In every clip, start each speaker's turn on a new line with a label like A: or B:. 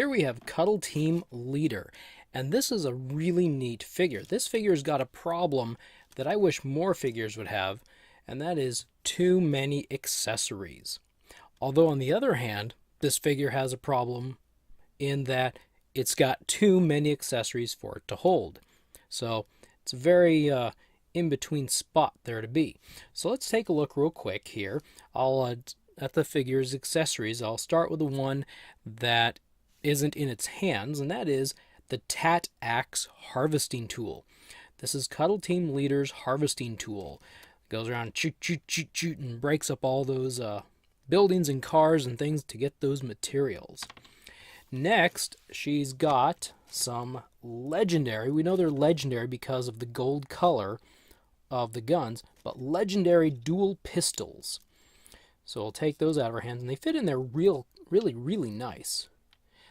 A: Here we have Cuddle Team Leader, and this is a really neat figure. This figure's got a problem that I wish more figures would have, and that is too many accessories. Although on the other hand, this figure has a problem in that it's got too many accessories for it to hold. So it's a very in-between spot there to be. So let's take a look real quick here. At the figure's accessories, I'll start with the one that isn't in its hands, and that is the Tat Axe harvesting tool. This is Cuddle Team Leader's harvesting tool. It goes around shoot, shoot, shoot, shoot, and breaks up all those buildings and cars and things to get those materials. Next, she's got some legendary. We know they're legendary because of the gold color of the guns, but legendary dual pistols. So we'll take those out of her hands, and they fit in there really nice.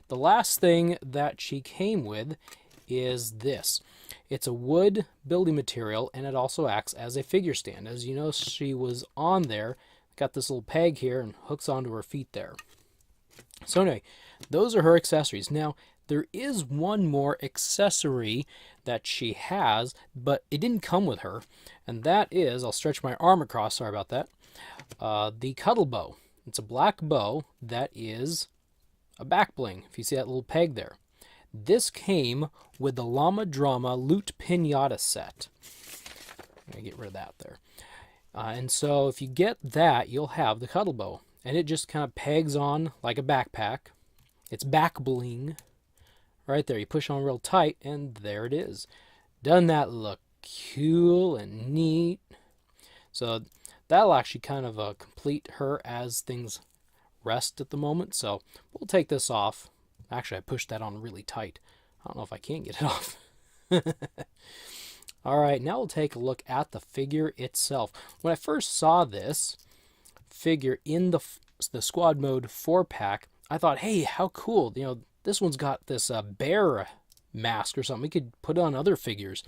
A: The last thing that she came with is this. It's a wood building material, and it also acts as a figure stand. As you know, she was on there, got this little peg here, and hooks onto her feet there. So anyway, those are her accessories. Now, there is one more accessory that she has, but it didn't come with her, and that is, I'll stretch my arm across, sorry about that, the Cuddle Bow. It's a black bow that is a back bling, if you see that little peg there. This came with the Llama Drama Loot Pinata set. I'm going to get rid of that there. And so if you get that, you'll have the Cuddle Bow. And it just kind of pegs on like a backpack. It's back bling. Right there. You push on real tight, and there it is. Doesn't that look cool and neat? So that'll actually kind of complete her as things rest at the moment. So we'll take this off. Actually, I pushed that on really tight. I don't know if I can get it off. All right, now we'll take a look at the figure itself. When I first saw this figure in the squad mode 4-pack, I thought, hey, how cool. You know, this one's got this bear mask or something. We could put on other figures.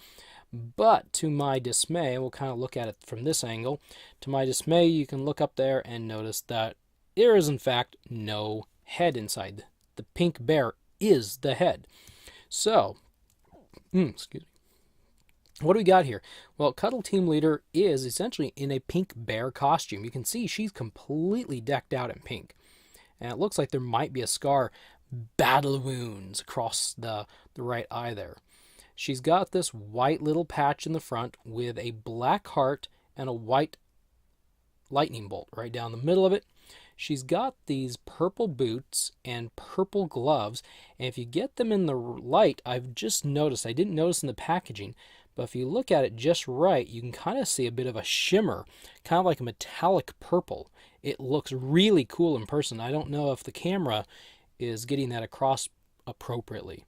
A: But to my dismay, we'll kind of look at it from this angle. To my dismay, you can look up there and notice that there is, in fact, no head inside. The pink bear is the head. So, excuse me. What do we got here? Well, Cuddle Team Leader is essentially in a pink bear costume. You can see she's completely decked out in pink. And it looks like there might be a scar, battle wounds, across the right eye there. She's got this white little patch in the front with a black heart and a white lightning bolt right down the middle of it. She's got these purple boots and purple gloves, and if you get them in the light, I've just noticed, I didn't notice in the packaging, but if you look at it just right, you can kind of see a bit of a shimmer, kind of like a metallic purple. It looks really cool in person. I don't know if the camera is getting that across appropriately.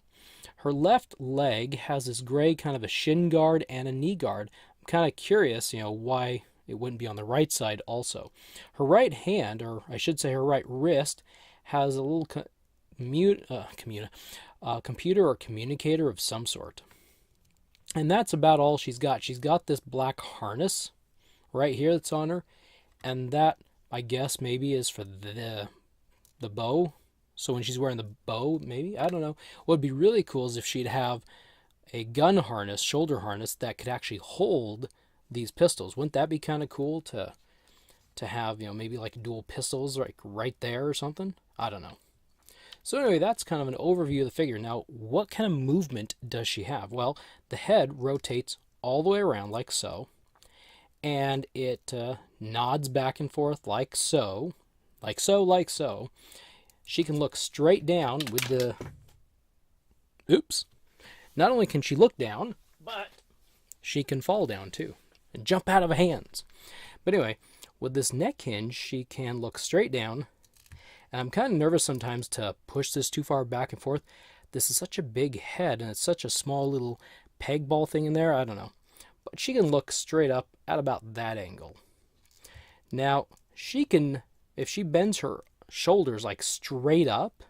A: Her left leg has this gray kind of a shin guard and a knee guard. I'm kind of curious, why it wouldn't be on the right side also. Her right hand, or I should say her right wrist, has a little computer or communicator of some sort. And that's about all she's got. She's got this black harness right here that's on her, and that, I guess, maybe is for the bow. So when she's wearing the bow, maybe, I don't know. What would be really cool is if she'd have a gun harness, shoulder harness, that could actually hold these pistols. Wouldn't that be kind of cool to have, maybe like dual pistols like right there or something? I don't know. So anyway, that's kind of an overview of the figure. Now, what kind of movement does she have? Well, the head rotates all the way around like so, and it nods back and forth like so, like so, like so. She can look straight down with the... Oops. Not only can she look down, but she can fall down too and jump out of hands. But anyway, with this neck hinge, she can look straight down. And I'm kind of nervous sometimes to push this too far back and forth. This is such a big head, and it's such a small little peg ball thing in there. I don't know. But she can look straight up at about that angle. Now, she can, if she bends her shoulders like straight up,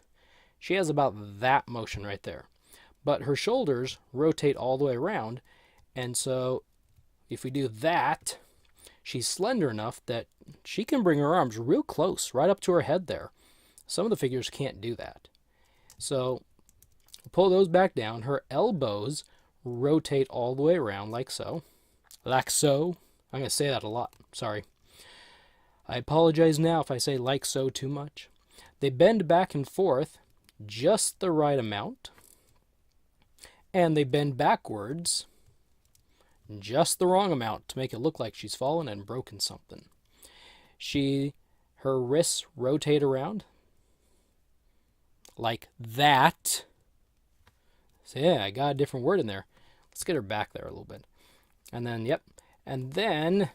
A: she has about that motion right there. But her shoulders rotate all the way around, and so if we do that, she's slender enough that she can bring her arms real close, right up to her head there. Some of the figures can't do that. So pull those back down. Her elbows rotate all the way around like so. Like so. I'm going to say that a lot. Sorry. I apologize now if I say like so too much. They bend back and forth just the right amount. And they bend backwards just the wrong amount to make it look like she's fallen and broken something. Her wrists rotate around like that. So yeah, I got a different word in there. Let's get her back there a little bit. And then, yep. And then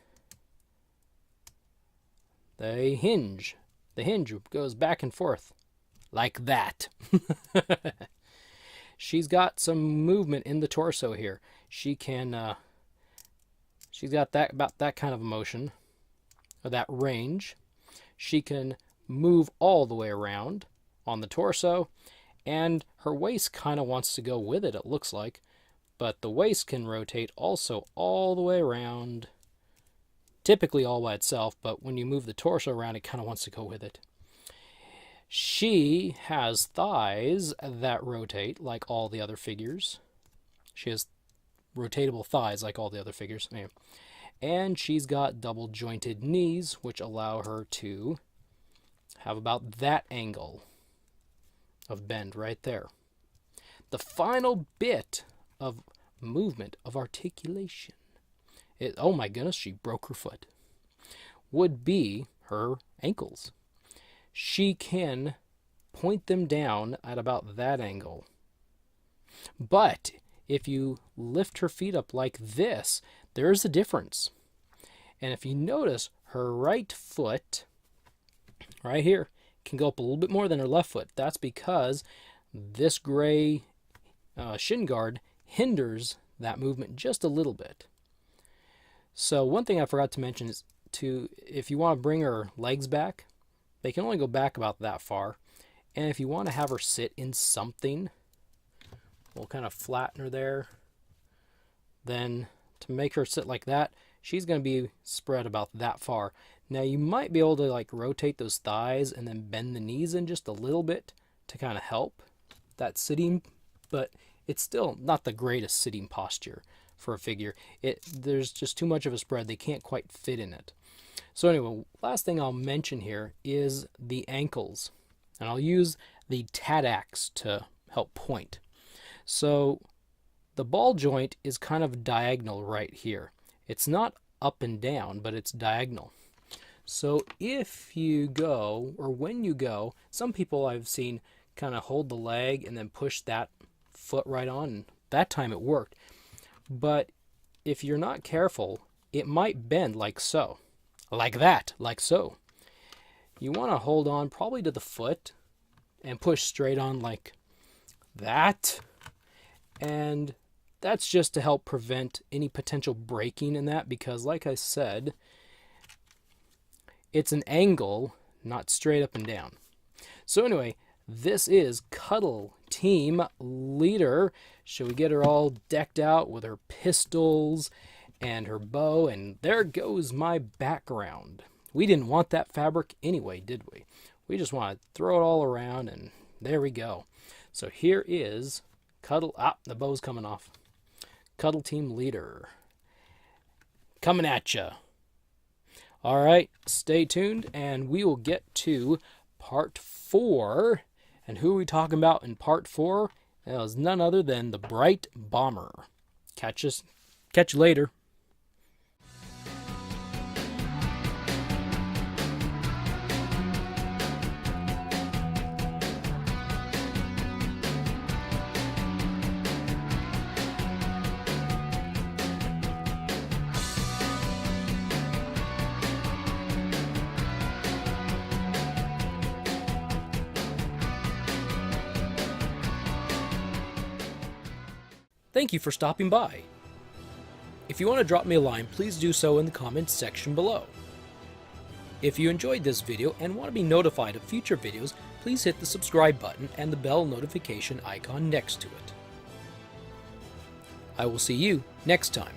A: the hinge. The hinge goes back and forth like that. She's got some movement in the torso here. She can, she's got about that kind of motion, or that range. She can move all the way around on the torso, and her waist kind of wants to go with it, it looks like. But the waist can rotate also all the way around, typically all by itself, but when you move the torso around, it kind of wants to go with it. She has thighs that rotate like all the other figures. She has rotatable thighs like all the other figures. Anyway. And she's got double jointed knees, which allow her to have about that angle of bend right there. The final bit of movement, of articulation, oh my goodness, she broke her foot, would be her ankles. She can point them down at about that angle. But if you lift her feet up like this, there's a difference. And if you notice, her right foot, right here, can go up a little bit more than her left foot. That's because this gray shin guard hinders that movement just a little bit. So one thing I forgot to mention is if you want to bring her legs back, they can only go back about that far. And if you want to have her sit in something, we'll kind of flatten her there. Then to make her sit like that, she's going to be spread about that far. Now you might be able to like rotate those thighs and then bend the knees in just a little bit to kind of help that sitting, but it's still not the greatest sitting posture for a figure. There's just too much of a spread. They can't quite fit in it. So anyway, last thing I'll mention here is the ankles. And I'll use the Tat Axe to help point. So the ball joint is kind of diagonal right here. It's not up and down, but it's diagonal. So if you go, or when you go, some people I've seen kind of hold the leg and then push that foot right on. And that time it worked. But if you're not careful, it might bend like so. Like that, like so. You want to hold on probably to the foot and push straight on like that. And that's just to help prevent any potential breaking in that, because like I said, it's an angle, not straight up and down. So anyway, this is Cuddle Team Leader. Shall we get her all decked out with her pistols and her bow? And there goes my background. We didn't want that fabric anyway, did we? We just want to throw it all around, and there we go. So here is Cuddle. The bow's coming off. Cuddle Team Leader. Coming at ya. All right, stay tuned, and we will get to part 4. And who are we talking about in part 4? It was none other than the Bright Bomber. Catch you later. Thank you for stopping by. If you want to drop me a line, please do so in the comments section below. If you enjoyed this video and want to be notified of future videos, please hit the subscribe button and the bell notification icon next to it. I will see you next time.